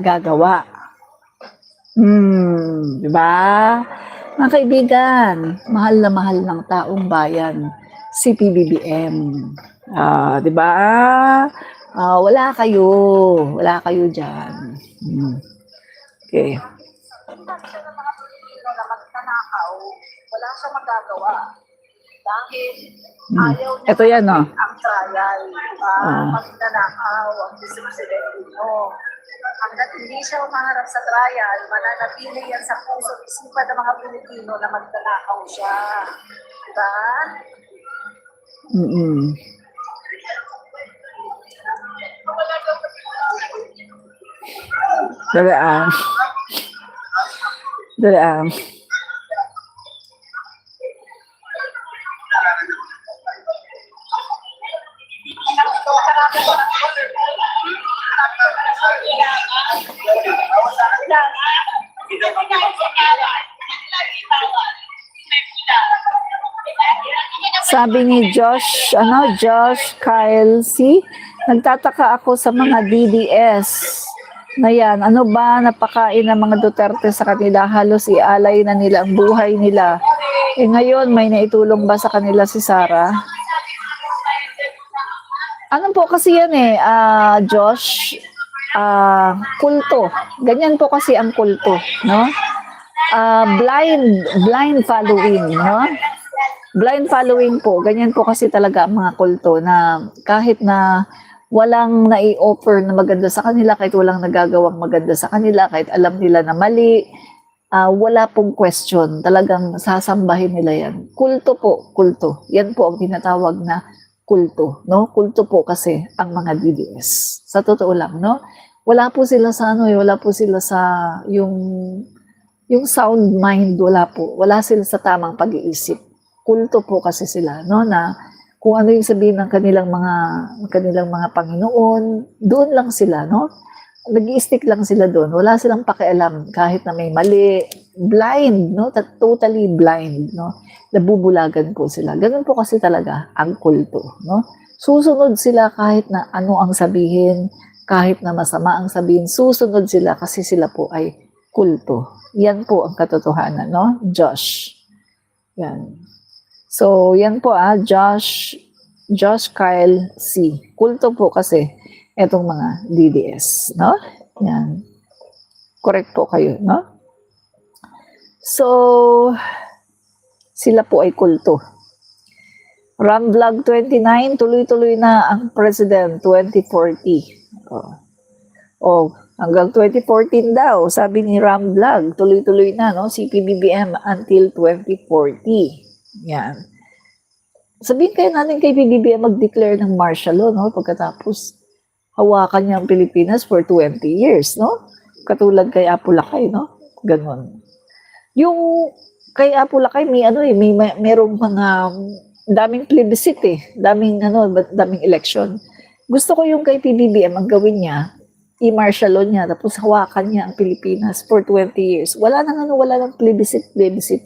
gagawa. Di ba? Mga kaibigan, mahal na mahal ng taong bayan si PBBM. Di ba? Wala kayo diyan. Okay. Sa mga Pilipino na magnanakaw, wala siyang magagawa. Dahil ayaw niya ito yan, no? Ang trial. Magnanakaw ang presidente mo. Hanggat hindi siya umaharap sa trial, mananatili yan sa puso at isipan ng mga Pilipino na magnanakaw siya. Diba? Dali. Sabi ni Josh Kyle C, nagtataka ako sa mga DDS na yan. Ano ba napakain ng mga Duterte sa kanila? Halos ialay na nila ang buhay nila. Ngayon, may naitulong ba sa kanila si Sara? Ano po kasi yan Josh? Kulto. Ganyan po kasi ang kulto, no? Blind following, no? Blind following po, ganyan po kasi talaga ang mga kulto na kahit na walang nai-offer na maganda sa kanila, kahit walang nagagawang maganda sa kanila, kahit alam nila na mali, wala pong question. Talagang sasambahin nila yan. Kulto po, kulto. Yan po ang tinatawag na kulto, no? Kulto po kasi ang mga DDS. Sa totoo lang, no? Wala po sila sa wala po sila sa yung sound mind, wala po. Wala sila sa tamang pag-iisip. Kulto po kasi sila, no, na kung ano yung sabihin ng kanilang mga Panginoon, doon lang sila, no? Nag-i-stick lang sila doon. Wala silang pakialam kahit na may mali. Blind, no? Totally blind, no? Nabubulagan po sila. Ganun po kasi talaga ang kulto, no? Susunod sila kahit na ano ang sabihin, kahit na masama ang sabihin, susunod sila kasi sila po ay kulto. Yan po ang katotohanan, no? Josh. Yan. So, yan po Josh Kyle C. Kulto po kasi etong mga DDS, no? Yan. Correct po kayo, no? So, sila po ay kulto. Ramvlog 29, tuloy-tuloy na ang President 2040. Hanggang 2014 daw, sabi ni Ramvlog, tuloy-tuloy na, no? Si PBBM until 2040. Yan. Sabihin kayo natin kay PBBM mag-declare ng martial law, no? Pagkatapos hawakan niya ang Pilipinas for 20 years, no? Katulad kay Apo Lakay, no? Ganon. Yung kay Apo Lakay, merong mga daming plebiscite daming election. Gusto ko yung kay PBBM ang gawin niya, i-martial law niya, tapos hawakan niya ang Pilipinas for 20 years. Wala nang plebiscite,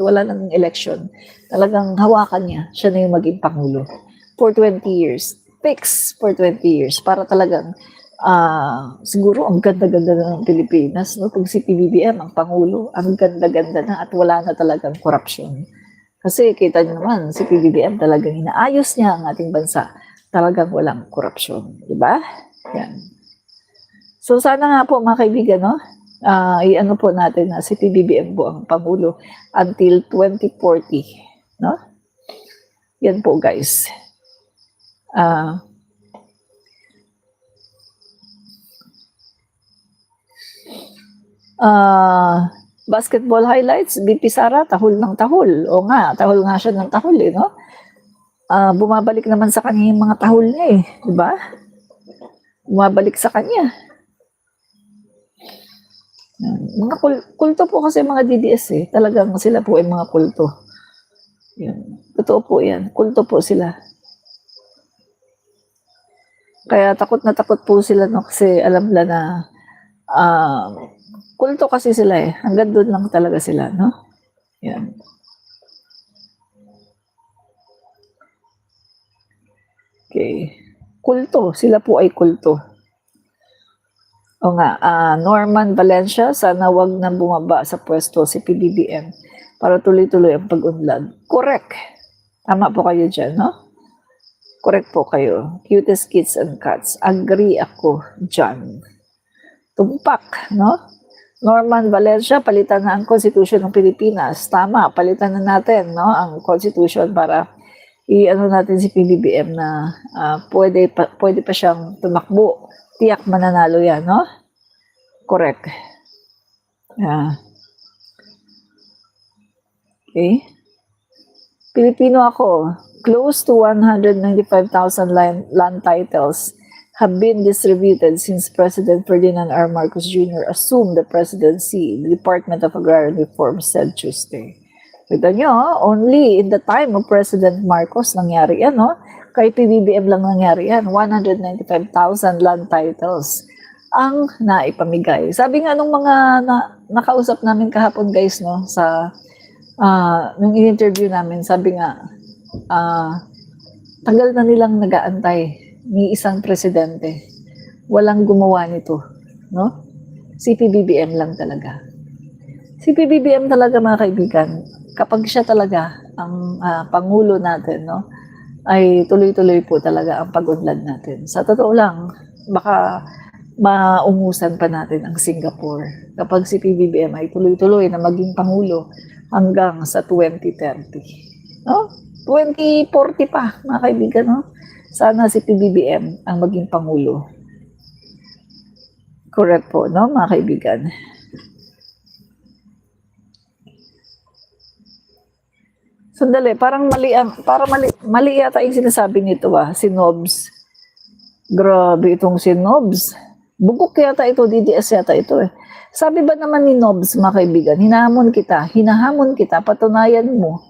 wala nang election. Talagang hawakan niya, siya na yung maging Pangulo for 20 years. Fix for 20 years para talagang siguro ang ganda-ganda na ng Pilipinas, no? Pag si PBBM ang Pangulo, ang ganda-ganda na at wala na talagang korupsyon. Kasi kita niyo naman, si PBBM talagang inaayos niya ang ating bansa. Talagang walang korupsyon, di ba? Yan. So sana nga po mga kaibigan, no? I-ano po natin na si PBBM po ang Pangulo until 2040, no? Yan po guys. Basketball highlights, BP Sara, tahol ng tahol. O nga, tahol nga siya ng tahol no? Bumabalik naman sa kanya yung mga tahol niya di ba? Bumabalik sa kanya. Mga kulto po kasi mga DDS talagang sila po ay mga kulto. Yan. Totoo po yan. Kulto po sila. Kaya takot na takot po sila no, kasi alam nila na kulto kasi sila hanggang doon lang talaga sila, no? Yan. Okay. Kulto. Sila po ay kulto. O nga, Norman Valencia, sana wag na bumaba sa pwesto si PBBM para tuloy-tuloy ang pag-unlad. Correct. Tama po kayo dyan, no? Correct po kayo. Cutest kids and cats. Agree ako dyan. Tumpak, no? Norman Valencia, palitan na ang Constitution ng Pilipinas. Tama, palitan na natin, no? Ang Constitution para i-ano natin si PBBM na pwede pa siyang tumakbo. Tiyak mananalo yan, no? Correct. Okay. Pilipino ako. Close to 195,000 land titles have been distributed since President Ferdinand R. Marcos Jr. assumed the presidency, the Department of Agrarian Reform said Tuesday. Kita nyo, only in the time of President Marcos nangyari yan, no? Kay PBBM lang nangyari yan, 195,000 land titles ang naipamigay. Sabi nga nung mga nakausap namin kahapon guys, no, sa nung in-interview namin, sabi nga, tagal na nilang nag-aantay ni isang presidente. Walang gumawa nito, no? Si PBBM lang talaga. Si PBBM talaga mga kaibigan, kapag siya talaga ang pangulo natin, no, ay tuloy-tuloy po talaga ang pag-unlad natin. Sa totoo lang, baka maungusan pa natin ang Singapore kapag si PBBM ay tuloy-tuloy na maging pangulo hanggang sa 2030. No? 2040 pa, mga kaibigan, no? Sana si PBBM ang maging pangulo. Correct po, no, mga kaibigan? Sandali, parang mali yata yung sinasabi nito si Nobs. Grabe itong si Nobs. Bugok yata ito, DDS yata ito Sabi ba naman ni Nobs, mga kaibigan, hinahamon kita, patunayan mo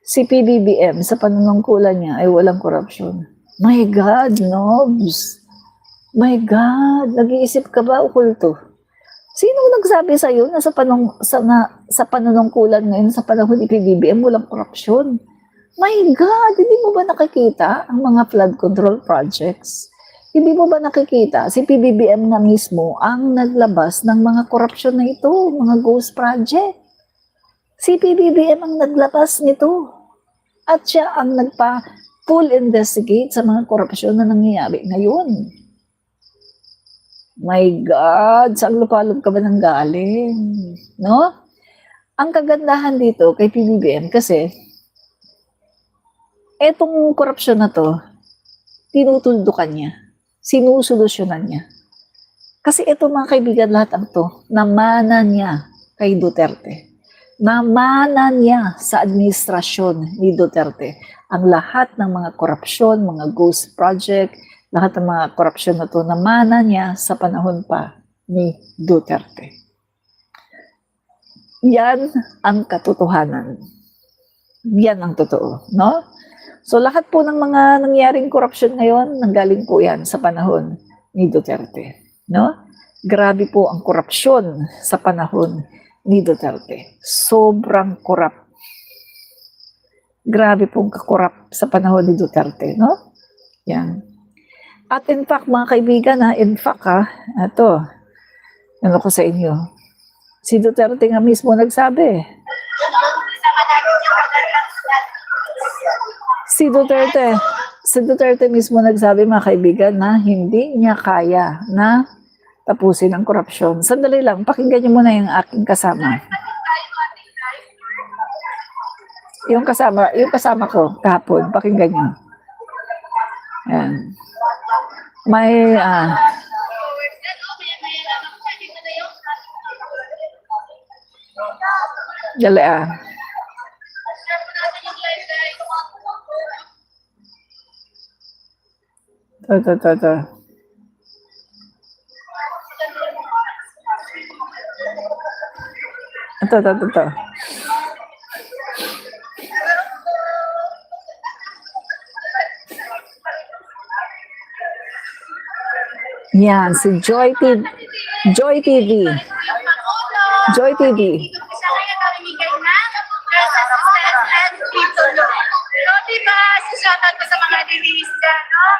si PBBM sa panunungkulan niya ay walang korupsyon. My God, Nobs. My God, nag-iisip ka ba, okulto? Sino nagsabi sa iyo na sa panunungkulan ngayon sa panahon ni PBBM walang korupsyon? My God, hindi mo ba nakikita ang mga flood control projects? Hindi mo ba nakikita si PBBM na mismo ang naglabas ng mga korupsyon na ito, mga ghost project? Si PBBM ang naglabas nito. At siya ang nagpa-full investigate sa mga korupsyon na nangyayari ngayon. My God, saan lupalop ka ba nang galing? No? Ang kagandahan dito kay PBBM kasi etong korupsyon na to, tinutuldukan niya, sinusolusyonan niya. Kasi ito mga kaibigan, lahat ang to, namana niya kay Duterte. Namana niya sa administrasyon ni Duterte. Ang lahat ng mga korupsyon, mga ghost project, lahat ng mga korupsyon na to, namana niya sa panahon pa ni Duterte. Yan ang katotohanan. Yan ang totoo, no? So lahat po ng mga nangyaring korupsyon ngayon, nanggaling po yan sa panahon ni Duterte, no? Grabe po ang korupsyon sa panahon ni Duterte. Sobrang korap. Grabe pong kakorap sa panahon ni Duterte, no? Yan. At in fact, mga kaibigan, ito, ano ko sa inyo, si Duterte nga mismo nagsabi. Si Duterte mismo nagsabi, mga kaibigan, na hindi niya kaya na tapusin ang korupsyon. Sandali lang, pakinggan niyo muna yung aking kasama. Yung kasama ko kahapon, pakinggan niyo. Ayan. May dali Ito. Ito. Yan, si Joy TV. Joy TV. Joy TV. So, diba, si shoutout ko sa mga DDs dyan, no?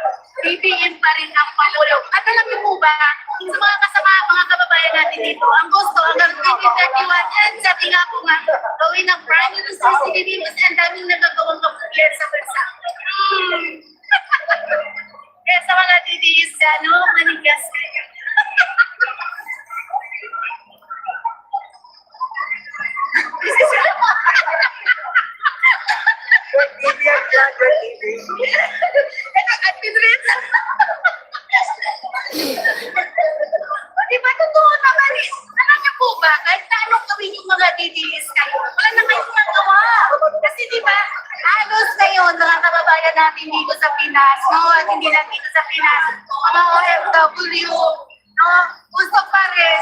BBM pa rin ang Pangulo. At alam niyo po ba, sa mga kasama, mga kababayan natin dito, ang gusto hanggang 2031, and sabi nga po nga, gawin ng Prime Minister si Didimos, ang daming nagagawang kapulian sa bansa. Kaya sa mga DDs dyan, no? Manigas kayo. At pinresa. Diba, totoo naman eh. Alam niyo po ba, kahit na anong gawin yung mga DDS kayo, wala na kayong magawa. Kasi diba, halos ngayon, mga kababayan natin dito sa Pinas, no? At hindi lang dito sa Pinas, mga OFW, no? Gusto pa rin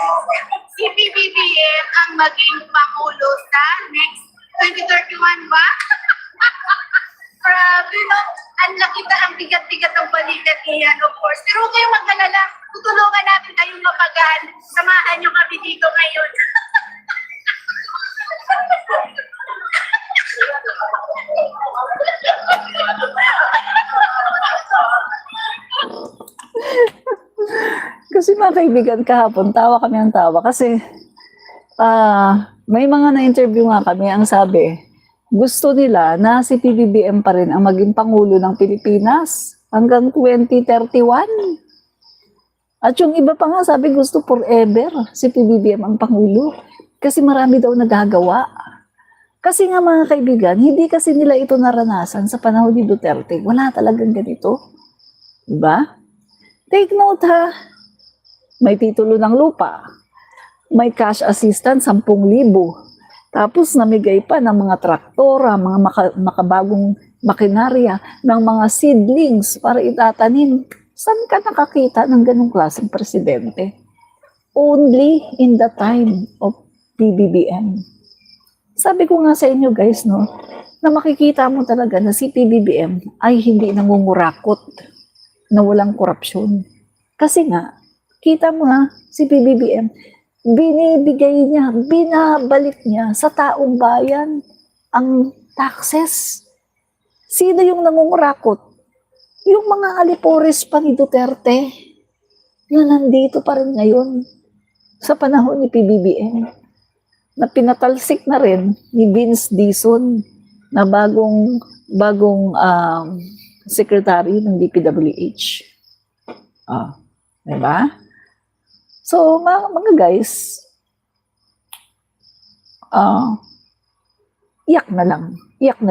si BBM ang maging Pangulo sa next 2031 ba? Grabe, no? Ang laki na, ang bigat-bigat ng balikat niyan, of course. Pero huwag kayong mag-alala, tutulungan natin kayong mapagaan. Samahan nyo kami dito ngayon. Kasi mga kaibigan, kahapon, tawa kami ng tawa. Kasi may mga na-interview nga kami, ang sabi, gusto nila na si PBBM pa rin ang maging Pangulo ng Pilipinas hanggang 2031. At yung iba pa nga sabi gusto forever si PBBM ang Pangulo kasi marami daw nagagawa. Kasi nga mga kaibigan, hindi kasi nila ito naranasan sa panahon ni Duterte. Wala talagang ganito. Diba? Take note ha, may titulo ng lupa, may cash assistance 10,000. Tapos namigay pa ng mga traktora, mga makabagong makinarya, ng mga seedlings para itatanim. Saan ka nakakita ng ganong klaseng presidente? Only in the time of PBBM. Sabi ko nga sa inyo guys, no, na makikita mo talaga na si PBBM ay hindi nangungurakot, na walang korupsyon. Kasi nga, kita mo nga, si PBBM, binibigay niya, binabalik niya sa taong bayan ang taxes. Sino yung nangungurakot? Yung mga alipores pa ni Duterte na nandito pa rin ngayon sa panahon ni PBBM na pinatalsik na rin ni Vince Dizon na bagong secretary ng DPWH. Diba? So, mga guys, iyak na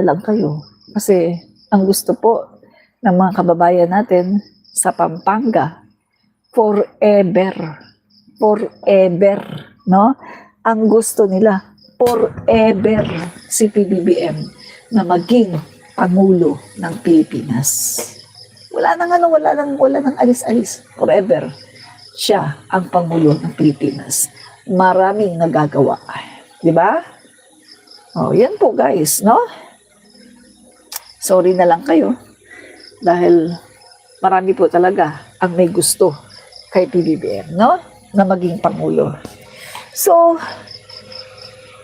lang kayo. Kasi, ang gusto po ng mga kababayan natin sa Pampanga, forever, no? Ang gusto nila, forever, si PBBM na maging Pangulo ng Pilipinas. Wala nang alis-alis, forever. Siya ang Pangulo ng Pilipinas. Maraming nagagawa. Di ba? Yan po guys, no? Sorry na lang kayo. Dahil marami po talaga ang may gusto kay PBBM, no? Na maging Pangulo. So,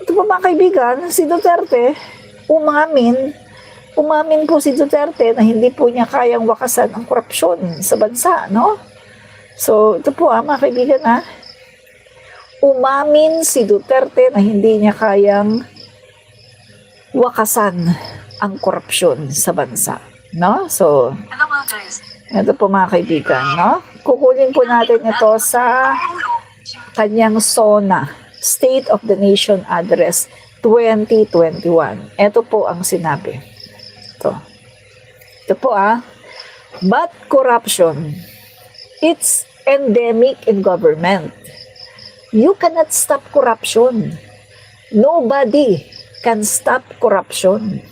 ito po mga kaibigan, si Duterte, umamin po si Duterte na hindi po niya kayang wakasan ang korupsyon sa bansa, no? So, ito po mga kaibigan umamin si Duterte na hindi niya kayang wakasan ang korupsyon sa bansa, no? So, ito po mga kaibigan, no? Kukunin po natin ito sa kanyang SONA, State of the Nation Address 2021. Ito po ang sinabi. Ito po but corruption, it's endemic in government. You cannot stop corruption. Nobody can stop corruption.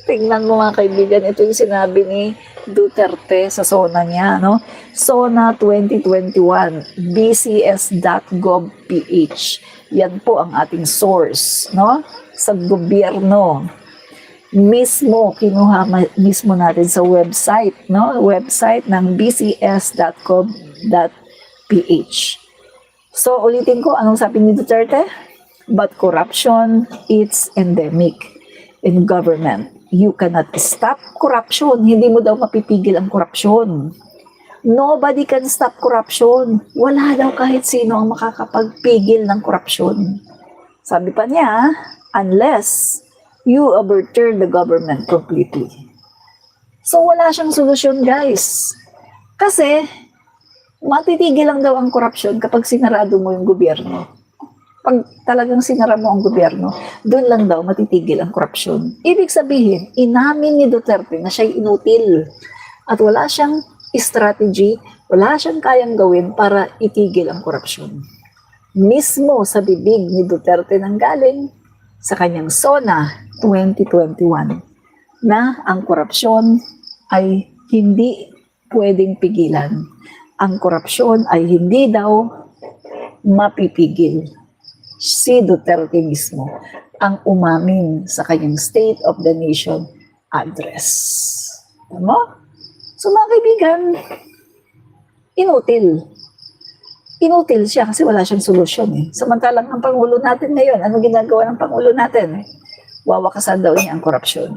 Tingnan mo mga kaibigan, ito yung sinabi ni Duterte sa SONA niya, no? SONA 2021, bcs.gov.ph. Yan po ang ating source, no? Sa gobyerno. Mismo, kinuha mismo natin sa website, no? Website ng bcs.gov.ph. So, ulitin ko, anong sabi ni Duterte? But corruption, it's endemic in government. You cannot stop corruption. Hindi mo daw mapipigil ang korupsyon. Nobody can stop corruption. Wala daw kahit sino ang makakapagpigil ng korupsyon. Sabi pa niya, unless you overturn the government completely. So wala siyang solusyon, guys. Kasi matitigil lang daw ang korupsyon kapag sinarado mo yung gobyerno. Pag talagang sinara mo ang gobyerno, doon lang daw matitigil ang korupsyon. Ibig sabihin, inamin ni Duterte na siya'y inutil at wala siyang strategy, wala siyang kayang gawin para itigil ang korupsyon. Mismo sa bibig ni Duterte nanggaling sa kanyang SONA 2021 na ang korupsyon ay hindi pwedeng pigilan. Ang korupsyon ay hindi daw mapipigil. Si Duterte mismo ang umamin sa kanyang State of the Nation address. Tama? So mga kaibigan, inutil. Inutil siya kasi wala siyang solusyon eh. Samantalang ang Pangulo natin ngayon, ano ginagawa ng Pangulo natin? Wawakasan daw niya ang korupsyon.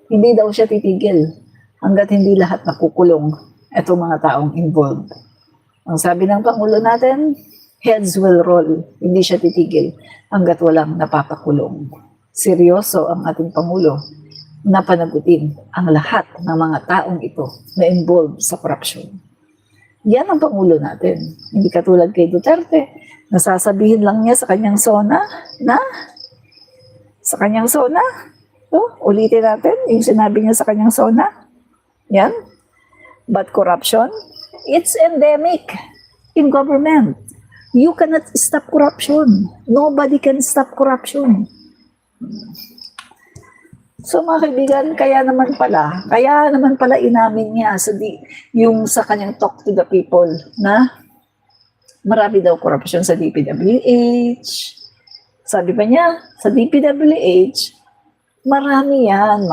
Hindi daw siya titigil hanggat hindi lahat nakukulong itong mga taong involved. Ang sabi ng Pangulo natin, heads will roll. Hindi siya titigil hanggat walang napapakulong. Seryoso ang ating Pangulo na panagutin ang lahat ng mga taong ito na involved sa korupsyon. Yan ang Pangulo natin. Hindi katulad kay Duterte, nasasabihin lang niya sa kanyang SONA na ulitin natin yung sinabi niya sa kanyang SONA. Yan. But corruption, it's endemic in government. You cannot stop corruption. Nobody can stop corruption. So mga kaibigan, kaya naman pala inamin niya yung sa kanyang talk to the people na marami daw corruption sa DPWH. Sabi pa niya, sa DPWH, marami yan,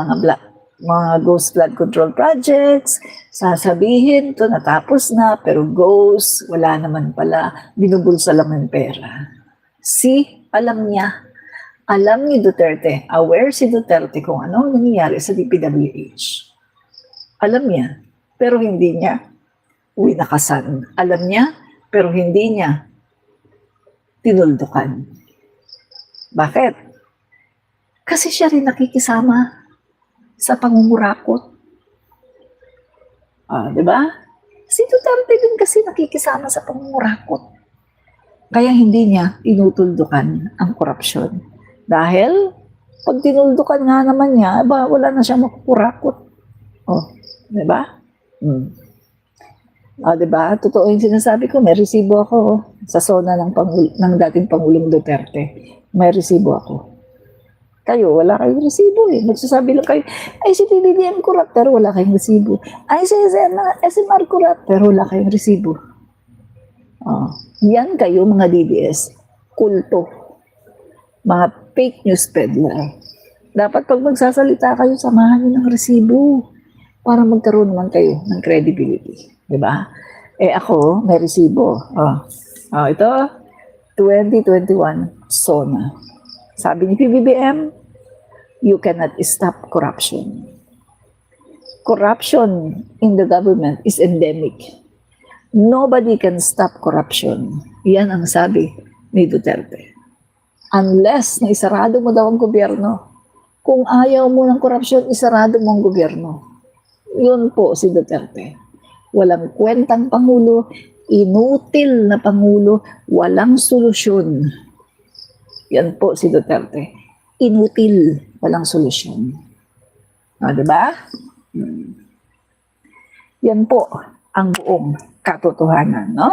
mga ghost flood control projects, sasabihin to natapos na, pero ghost, wala naman pala, binubulsa lang ng pera. Alam niya, alam ni Duterte, aware si Duterte kung ano nangyayari sa DPWH. Alam niya, pero hindi niya winakasan. Alam niya, pero hindi niya tinuldukan. Bakit? Kasi siya rin nakikisama sa pangungurakot. Di ba? Si Duterte din kasi nakikisama sa pangungurakot. Kaya hindi niya tinutuldukan ang korupsyon. Dahil, pag tinuldukan nga naman niya, wala na siya makukurakot. Di ba? Di ba? Totoo yung sinasabi ko, may resibo ako sa SONA ng dating Pangulong Duterte. May resibo ako. Kayo, wala kayong resibo eh. Nagsasabi lang kayo, ay si PBBM corrupt, pero wala kayong resibo. Ay si SMR corrupt, pero wala kayong resibo. Yan kayo mga DDS, kulto. Mga fake news peddler. Dapat pag magsasalita kayo, samahan nyo ng resibo para magkaroon naman kayo ng credibility. Diba? Ako, may resibo. Ito, 2021 SONA. Sabi ni PBBM, you cannot stop corruption. Corruption in the government is endemic. Nobody can stop corruption. Yan ang sabi ni Duterte. Unless na isarado mo daw ang gobyerno. Kung ayaw mo ng korupsyon, isarado mo ang gobyerno. Yun po si Duterte. Walang kwentang Pangulo, inutil na Pangulo, walang solusyon. Yan po si Duterte. Inutil, walang solusyon. Diba? Yan po ang buong katotohanan, no?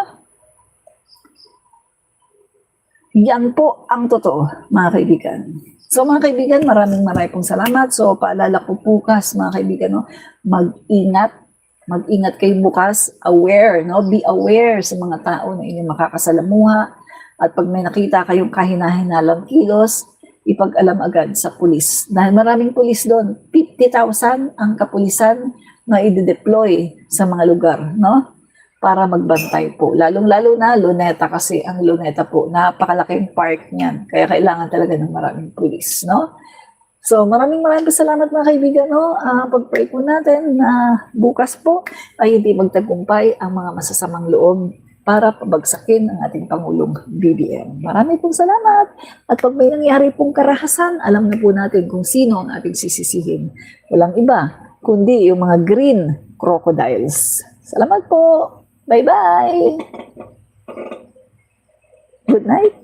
Yan po ang totoo, mga kaibigan. So mga kaibigan, maraming pong salamat. So paalala ko bukas, mga kaibigan, no? Mag-ingat kayo bukas, aware, no? Be aware sa mga tao na inyong makakasalamuha. At pag may nakita kayong kahina-hinalang kilos, ipag-alam agad sa pulis. Dahil maraming pulis doon, 50,000 ang kapulisan na i-deploy sa mga lugar, no? Para magbantay po. Lalong-lalo na Luneta kasi ang Luneta po, napakalaking park niyan. Kaya kailangan talaga ng maraming pulis, no? So maraming salamat mga kaibigan. No? Pag-pray po natin na bukas po ay hindi magtagumpay ang mga masasamang loob para pabagsakin ang ating Pangulong BBM. Maraming salamat. At pag may nangyari pong karahasan, alam na po natin kung sino ang ating sisisihin. Walang iba, kundi yung mga green crocodiles. Salamat po. Bye-bye. Good night.